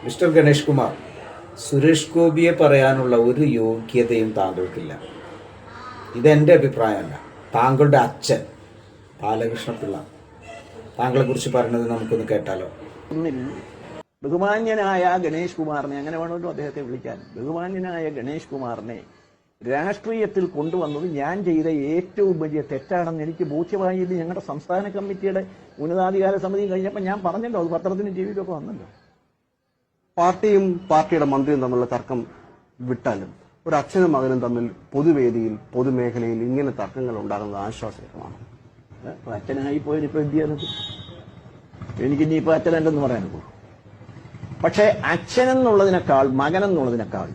Mister Ganesh Kumar, Suresh ഗോപിയെ പറയാനുള്ള ഒരു യോഗ്യതയും താങ്കൾക്കില്ല. ഇതെൻ്റെ അഭിപ്രായമല്ല. താങ്കളുടെ അച്ഛൻ ബാലകൃഷ്ണപിള്ള താങ്കളെക്കുറിച്ച് പറഞ്ഞത് നമുക്കൊന്ന് കേട്ടാലോ? ബഹുമാന്യനായ ഗണേഷ് കുമാറിനെ, അങ്ങനെ വേണമല്ലോ അദ്ദേഹത്തെ വിളിക്കാൻ, ബഹുമാന്യനായ ഗണേഷ് കുമാറിനെ രാഷ്ട്രീയത്തിൽ കൊണ്ടുവന്നത് ഞാൻ ചെയ്ത ഏറ്റവും വലിയ തെറ്റാണെന്ന് എനിക്ക് ബോധ്യമായി. ഞങ്ങളുടെ സംസ്ഥാന കമ്മിറ്റിയുടെ ഉന്നതാധികാര സമിതി കഴിഞ്ഞപ്പോൾ ഞാൻ പറഞ്ഞല്ലോ, അത് പത്രത്തിനും ടി വിയിലൊക്കെ വന്നല്ലോ. പാർട്ടിയും പാർട്ടിയുടെ മന്ത്രിയും തമ്മിലുള്ള തർക്കം വിട്ടാലും ഒരു അച്ഛനും മകനും തമ്മിൽ പൊതുവേദിയിൽ പൊതുമേഖലയിൽ ഇങ്ങനെ തർക്കങ്ങൾ ഉണ്ടാകുന്നത് ആശ്വാസകരമാണ്. അച്ഛനായി പോയതിനിപ്പോ എന്ത് ചെയ്യാനത്? എനിക്കിനിയിപ്പോ അച്ഛനല്ലെന്ന് പറയാനൊക്കെ. പക്ഷെ അച്ഛനെന്നുള്ളതിനേക്കാൾ മകനെന്നുള്ളതിനേക്കാൾ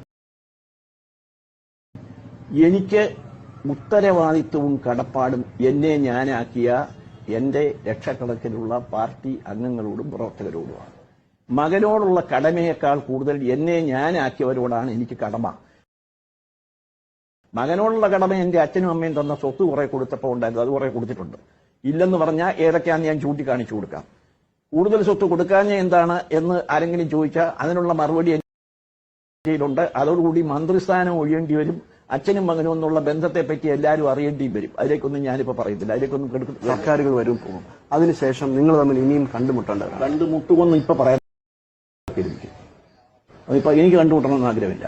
എനിക്ക് ഉത്തരവാദിത്വവും കടപ്പാടും എന്നെ ഞാനാക്കിയ എന്റെ ലക്ഷക്കണക്കിനുള്ള പാർട്ടി അംഗങ്ങളോടും പ്രവർത്തകരോടുമാണ്. മകനോടുള്ള കടമയേക്കാൾ കൂടുതൽ എന്നെ ഞാനാക്കിയവരോടാണ് എനിക്ക് കടമ. മകനോടുള്ള കടമ എന്റെ അച്ഛനും അമ്മയും തന്ന സ്വത്ത് കുറെ കൊടുത്തപ്പോൾ ഉണ്ടായിരുന്നു, അത് കുറെ കൊടുത്തിട്ടുണ്ട്. ഇല്ലെന്ന് പറഞ്ഞാൽ ഏതൊക്കെയാണെന്ന് ഞാൻ ചൂണ്ടിക്കാണിച്ചു കൊടുക്കാം. കൂടുതൽ സ്വത്ത് കൊടുക്കാഞ്ഞ എന്താണ് എന്ന് ആരെങ്കിലും ചോദിച്ചാൽ അതിനുള്ള മറുപടി ഉണ്ട്. അതോടുകൂടി മന്ത്രിസ്ഥാനം ഒഴിയേണ്ടി വരും. അച്ഛനും മകനും എന്നുള്ള ബന്ധത്തെ പറ്റി എല്ലാവരും അറിയേണ്ടിയും വരും. അതിലേക്കൊന്നും ഞാനിപ്പോ പറയത്തില്ല. അതിലേക്കൊന്നും സർക്കാരുകൾ വരും പോകും. അതിനുശേഷം നിങ്ങൾ തമ്മിൽ ഇനിയും കണ്ടുമുട്ടേണ്ടതാണ്. കണ്ടുമുട്ടുമെന്ന് ഇപ്പൊ പറയാൻ അതിപ്പോ എനിക്ക് കണ്ടുമുട്ടണമെന്ന് ആഗ്രഹമില്ല.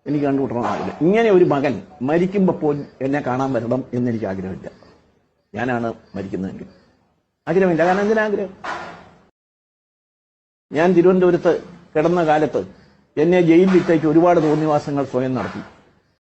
എനിക്ക് കണ്ടുമുട്ടണമെന്ന് ആഗ്രഹം. ഇങ്ങനെ ഒരു മകൻ മരിക്കുമ്പോൾ പോലും എന്നെ കാണാൻ വരണം എന്നെനിക്ക് ആഗ്രഹമില്ല. ഞാനാണ് മരിക്കുന്നതെങ്കിൽ ആഗ്രഹമില്ല. കാരണം എന്തിനാഗ്രഹം? ഞാൻ തിരുവനന്തപുരത്ത് കിടന്ന കാലത്ത് എന്നെ ജയിലിലിട്ടേക്ക് ഒരുപാട് തോന്നിവാസങ്ങൾ സ്വയം നടത്തി.